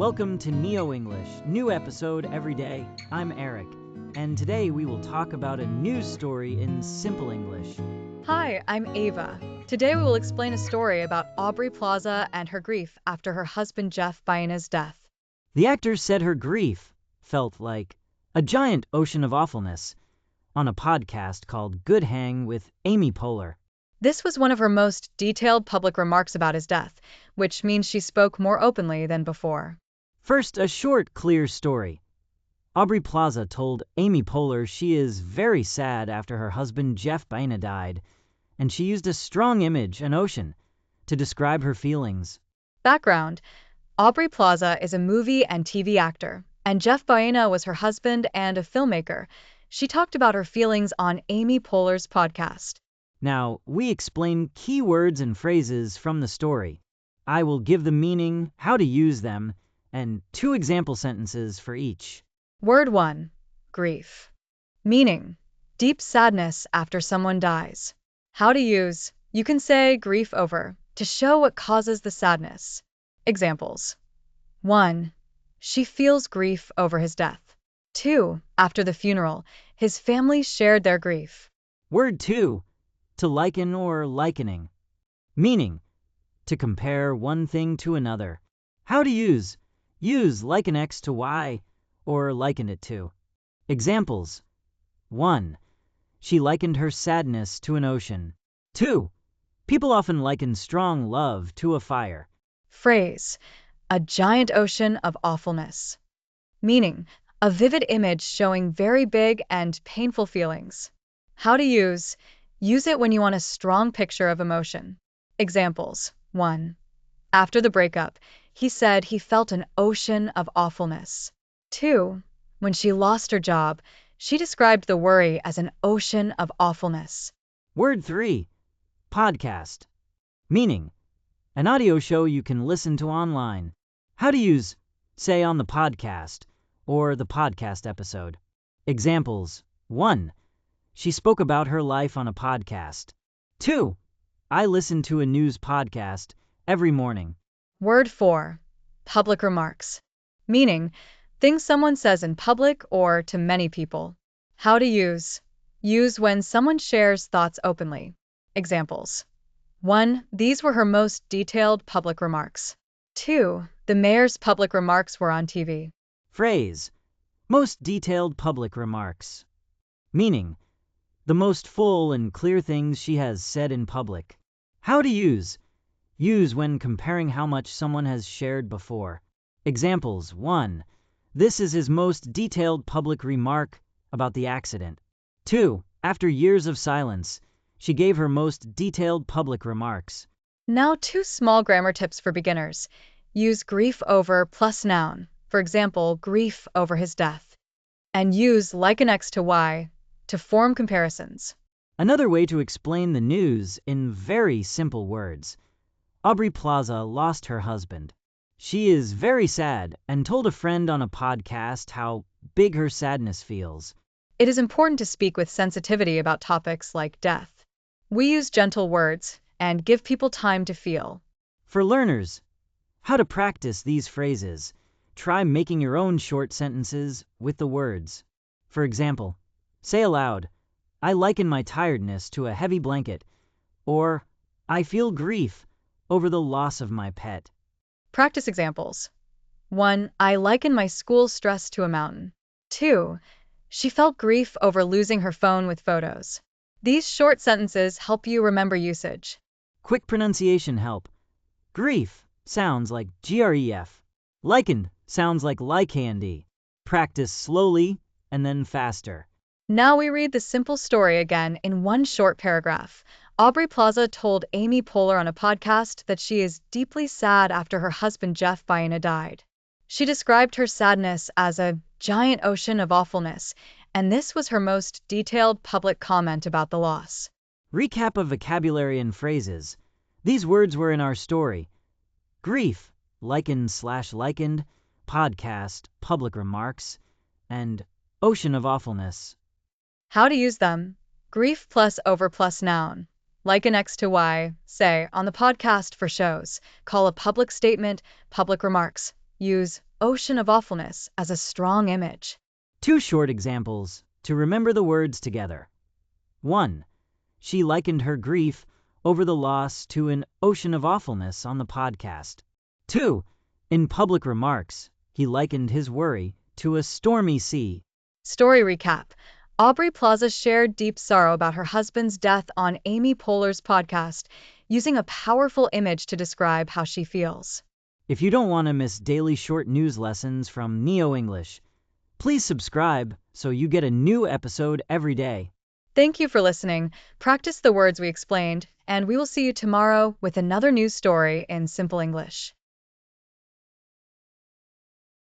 Welcome to NeoEnglish, new episode every day. I'm Eric, and today we will talk about a news story in simple English. Hi, I'm Ava. Today we will explain a story about Aubrey Plaza and her grief after her husband Jeff Baena's death. The actor said her grief felt like a giant ocean of awfulness on a podcast called Good Hang with Amy Poehler. This was one of her most detailed public remarks about his death, which means she spoke more openly than before. First, a short, clear story. Aubrey Plaza told Amy Poehler she is very sad after her husband Jeff Baena died, and she used a strong image, an ocean, to describe her feelings. Background: Aubrey Plaza is a movie and TV actor, and Jeff Baena was her husband and a filmmaker. She talked about her feelings on Amy Poehler's podcast. Now, we explain key words and phrases from the story. I will give the meaning, how to use them, and 2 example sentences for each. Word 1. Grief. Meaning: deep sadness after someone dies. How to use: you can say grief over to show what causes the sadness. Examples: 1. She feels grief over his death. 2. After the funeral, his family shared their grief. Word 2. To liken or likening. Meaning: to compare one thing to another. How to use: use liken X to Y or liken it to. Examples: 1. She likened her sadness to an ocean. 2. People often liken strong love to a fire. Phrase: a giant ocean of awfulness. Meaning: a vivid image showing very big and painful feelings. How to use: use it when you want a strong picture of emotion. Examples: 1. After the breakup, he said he felt an ocean of awfulness. 2. When she lost her job, she described the worry as an ocean of awfulness. Word 3. Podcast. Meaning: an audio show you can listen to online. How to use: say on the podcast or the podcast episode. Examples: 1. She spoke about her life on a podcast. 2. I listen to a news podcast every morning. Word 4. Public remarks. Meaning: things someone says in public or to many people. How to use: use when someone shares thoughts openly. Examples: 1. These were her most detailed public remarks. 2. The mayor's public remarks were on TV. Phrase: most detailed public remarks. Meaning: the most full and clear things she has said in public. How to use: use when comparing how much someone has shared before. Examples: 1. This is his most detailed public remark about the accident. 2. After years of silence, she gave her most detailed public remarks. Now 2 small grammar tips for beginners. Use grief over plus noun. For example, grief over his death. And use liken X to Y to form comparisons. Another way to explain the news in very simple words. Aubrey Plaza lost her husband. She is very sad and told a friend on a podcast how big her sadness feels. It is important to speak with sensitivity about topics like death. We use gentle words and give people time to feel. For learners, how to practice these phrases. Try making your own short sentences with the words. For example, say aloud, I liken my tiredness to a heavy blanket, or I feel grief over the loss of my pet. Practice examples. 1. I liken my school stress to a mountain. 2. She felt grief over losing her phone with photos. These short sentences help you remember usage. Quick pronunciation help. Grief sounds like gref. Likened sounds like candy. Practice slowly and then faster. Now we read the simple story again in one short paragraph. Aubrey Plaza told Amy Poehler on a podcast that she is deeply sad after her husband Jeff Baena died. She described her sadness as a giant ocean of awfulness, and this was her most detailed public comment about the loss. Recap of vocabulary and phrases. These words were in our story. Grief, likened/likened, podcast, public remarks, and ocean of awfulness. How to use them: grief plus over plus noun. Liken X to Y, say, on the podcast for shows. Call a public statement, public remarks. Use ocean of awfulness as a strong image. 2 short examples to remember the words together. 1. She likened her grief over the loss to an ocean of awfulness on the podcast. 2. In public remarks, he likened his worry to a stormy sea. Story recap. Aubrey Plaza shared deep sorrow about her husband's death on Amy Poehler's podcast, using a powerful image to describe how she feels. If you don't want to miss daily short news lessons from NeoEnglish, please subscribe so you get a new episode every day. Thank you for listening. Practice the words we explained, and we will see you tomorrow with another news story in simple English.